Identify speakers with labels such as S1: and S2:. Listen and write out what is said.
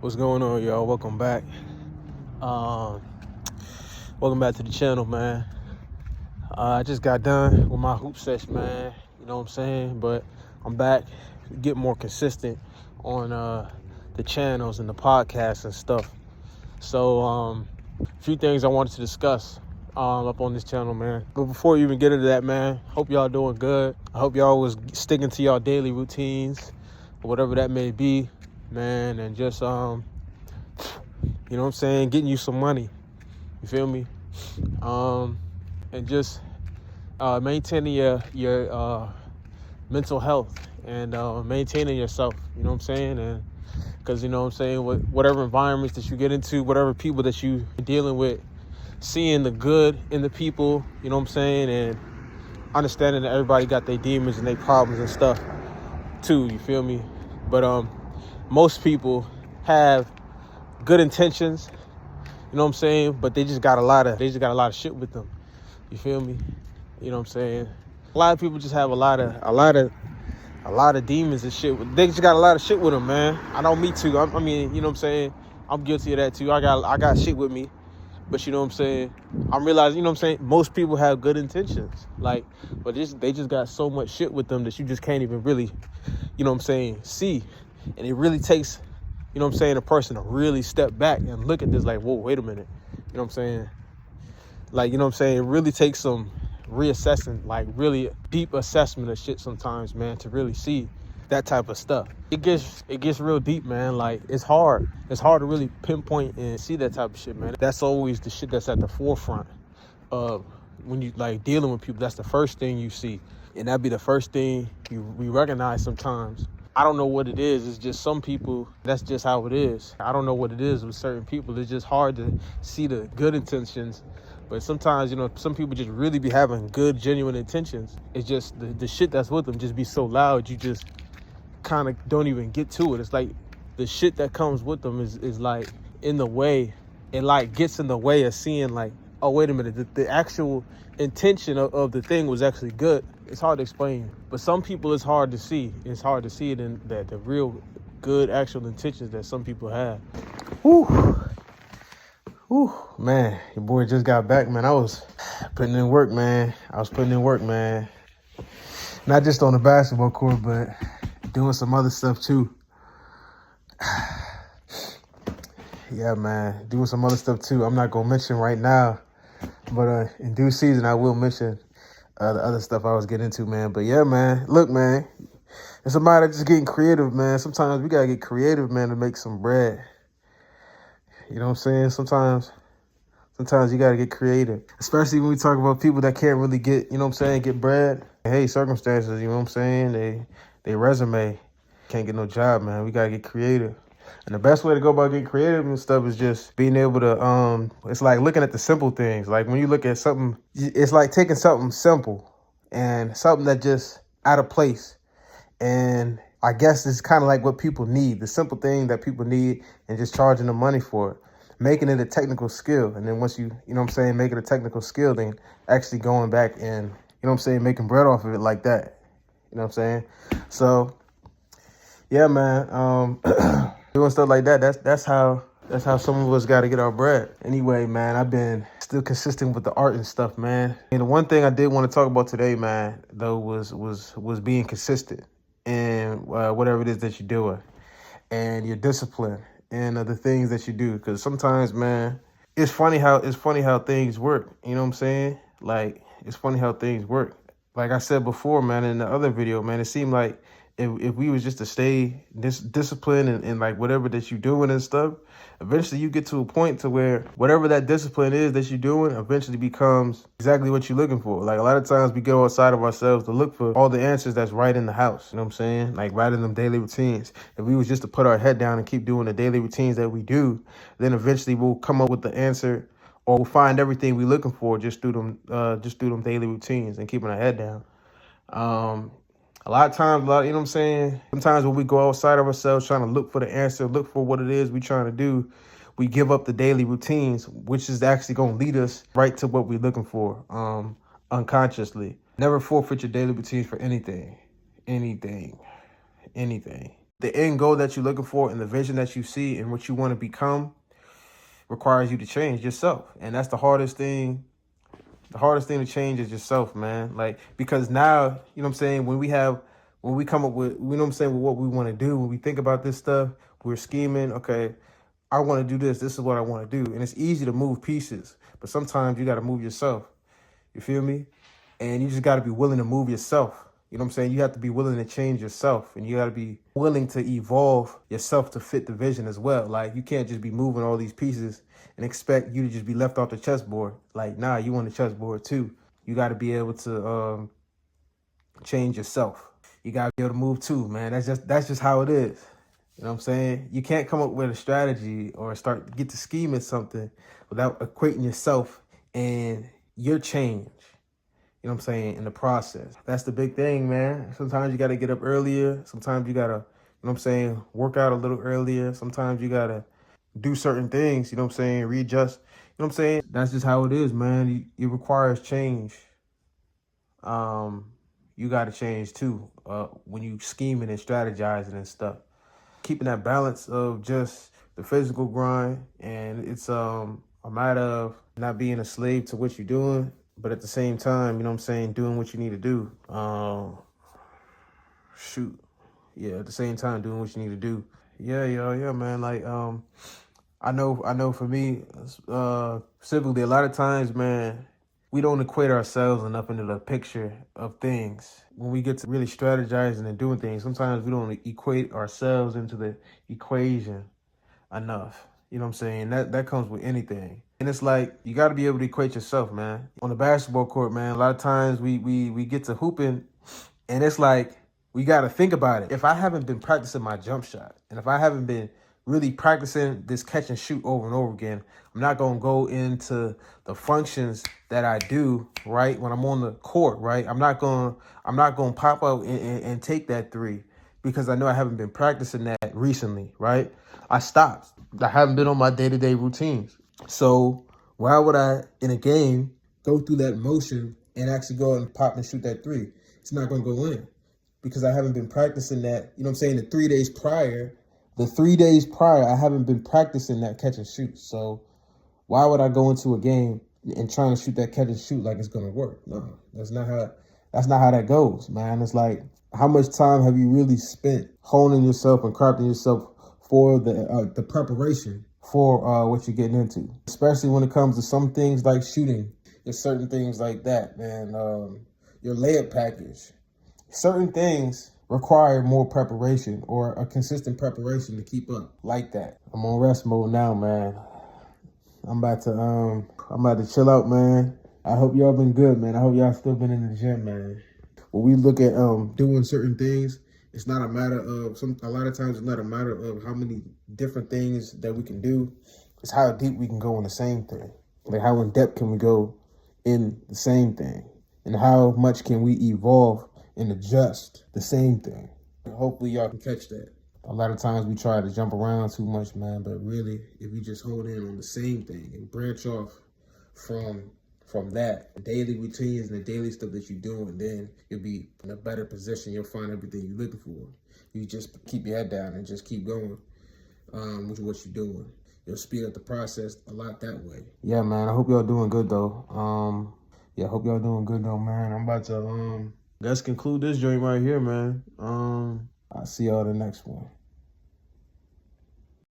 S1: What's going on, y'all? Welcome back. Welcome back to the channel, man. I just got done with my hoop session, man. You know what I'm saying? But I'm back to get more consistent on the channels and the podcasts and stuff. So a few things I wanted to discuss up on this channel, man. But before we even get into that, man, hope y'all doing good. I hope y'all was sticking to y'all daily routines or whatever that may be, man, and just you know what I'm saying, getting you some money. You feel me? And just maintaining your mental health and maintaining yourself. You know what I'm saying? And because, you know what I'm saying, whatever environments that you get into, whatever people that you dealing with, seeing the good in the people, you know what I'm saying, and understanding that everybody got their demons and their problems and stuff too. You feel me? But most people have good intentions, you know what I'm saying, but they just got a lot of shit with them. You feel me? You know what I'm saying? A lot of people just have a lot of demons and shit. They just got a lot of shit with them, man. I know, me too. I mean, you know what I'm saying? I'm guilty of that too. I got shit with me. But you know what I'm saying? I'm realizing, you know what I'm saying? Most people have good intentions. But they just got so much shit with them that you just can't even really, you know what I'm saying, see. And it really takes, you know what I'm saying, a person to really step back and look at this like, whoa, wait a minute. You know what I'm saying? Like, you know what I'm saying? It really takes some reassessing, like really deep assessment of shit sometimes, man, to really see that type of stuff. It gets real deep, man. Like, it's hard to really pinpoint and see that type of shit, man. That's always the shit that's at the forefront of when you like dealing with people. That's the first thing you see, and that'd be the first thing we recognize sometimes. I don't know what it is. It's just some people, that's just how it is. I don't know what it is with certain people. It's just hard to see the good intentions. But sometimes, you know, some people just really be having good, genuine intentions. It's just the shit that's with them just be so loud, you just kind of don't even get to it. It's like the shit that comes with them is like in the way. It like gets in the way of seeing like, oh, wait a minute, the actual intention of the thing was actually good. It's hard to explain. But some people, it's hard to see. It's hard to see it in that the real good actual intentions that some people have. Whew, man, your boy just got back, man. I was putting in work, man. Not just on the basketball court, but doing some other stuff too. Yeah, man, doing some other stuff too. I'm not gonna mention right now, but in due season, I will mention the other stuff I was getting into, man. But yeah, man, look, man, it's a matter of just getting creative, man. Sometimes we gotta get creative, man, to make some bread. You know what I'm saying? Sometimes you got to get creative, especially when we talk about people that can't really get, you know what I'm saying, get bread. Hey, circumstances, you know what I'm saying? They resume, can't get no job, man. We got to get creative. And the best way to go about getting creative and stuff is just being able to, it's like looking at the simple things. Like when you look at something, it's like taking something simple and something that just out of place. And I guess it's kind of like what people need, the simple thing that people need, and just charging them money for it. Making it a technical skill. And then once you know what I'm saying, make it a technical skill, then actually going back and, you know what I'm saying, making bread off of it like that. You know what I'm saying? So, yeah, man, doing stuff like that, that's how some of us got to get our bread. Anyway, man, I've been still consistent with the art and stuff, man. And the one thing I did want to talk about today, man, though, was being consistent in whatever it is that you're doing and your discipline and the things that you do. Because sometimes, man, it's funny how things work. You know what I'm saying? Like, it's funny how things work. Like I said before, man, in the other video, man, it seemed like if we was just to stay disciplined and like whatever that you're doing and stuff, eventually you get to a point to where whatever that discipline is that you're doing eventually becomes exactly what you're looking for. Like a lot of times we go outside of ourselves to look for all the answers that's right in the house. You know what I'm saying? Like right in them daily routines. If we was just to put our head down and keep doing the daily routines that we do, then eventually we'll come up with the answer, or we'll find everything we're looking for just through them daily routines and keeping our head down. A lot of times, you know what I'm saying? Sometimes when we go outside of ourselves trying to look for the answer, look for what it is we're trying to do, we give up the daily routines, which is actually going to lead us right to what we're looking for, unconsciously. Never forfeit your daily routines for anything. The end goal that you're looking for and the vision that you see and what you want to become requires you to change yourself. And that's the hardest thing. The hardest thing to change is yourself, man. Like, because now, you know what I'm saying, when we come up with, you know what I'm saying, with what we want to do, when we think about this stuff, we're scheming, okay, I want to do this. This is what I want to do. And it's easy to move pieces, but sometimes you got to move yourself. You feel me? And you just got to be willing to move yourself. You know what I'm saying? You have to be willing to change yourself, and you got to be willing to evolve yourself to fit the vision as well. Like, you can't just be moving all these pieces and expect you to just be left off the chessboard. Like, nah, you on the chessboard too. You got to be able to change yourself. You got to be able to move too, man. That's just how it is. You know what I'm saying? You can't come up with a strategy or get to scheming something without equating yourself and your change. You know what I'm saying, in the process. That's the big thing, man. Sometimes you got to get up earlier. Sometimes you got to, you know what I'm saying, work out a little earlier. Sometimes you got to do certain things, you know what I'm saying, readjust. You know what I'm saying? That's just how it is, man. It requires change. You got to change too when you scheming and strategizing and stuff. Keeping that balance of just the physical grind, and it's a matter of not being a slave to what you're doing, but at the same time, you know what I'm saying, doing what you need to do. At the same time, doing what you need to do. Yeah, man. Like, I know for me, specifically, a lot of times, man, we don't equate ourselves enough into the picture of things. When we get to really strategizing and doing things, sometimes we don't equate ourselves into the equation enough. You know what I'm saying? That comes with anything. And it's like, you got to be able to equate yourself, man. On the basketball court, man, a lot of times we get to hooping, and it's like, we got to think about it. If I haven't been practicing my jump shot, and if I haven't been really practicing this catch and shoot over and over again, I'm not going to go into the functions that I do, right, when I'm on the court, right? I'm not going to pop out and take that three because I know I haven't been practicing that recently, right? I stopped. I haven't been on my day-to-day routines. So why would I, in a game, go through that motion and actually go and pop and shoot that three? It's not going to go in because I haven't been practicing that. You know what I'm saying? The 3 days prior, I haven't been practicing that catch and shoot. So why would I go into a game and trying to shoot that catch and shoot like it's going to work? No, that's not how that goes, man. It's like, how much time have you really spent honing yourself and crafting yourself for the preparation for what you're getting into, especially when it comes to some things like shooting. There's certain things like that, man. Your layup package. Certain things require more preparation or a consistent preparation to keep up like that. I'm on rest mode now, man. I'm about to chill out, man. I hope y'all been good, man. I hope y'all still been in the gym, man. When we look at doing certain things, it's not a matter of a lot of times it's not a matter of how many different things that we can do. It's how deep we can go in the same thing. Like, how in depth can we go in the same thing? And how much can we evolve and adjust the same thing? Hopefully y'all can catch that. A lot of times we try to jump around too much, man, but really, if you just hold in on the same thing and branch off from that, the daily routines and the daily stuff that you're doing, then you'll be in a better position. You'll find everything you're looking for. You just keep your head down and just keep going with what you're doing. You'll speed up the process a lot that way. Yeah, man, I hope y'all doing good, though. I hope y'all doing good, though, man. I'm about to, let's conclude this joint right here, man. I'll see y'all the next one.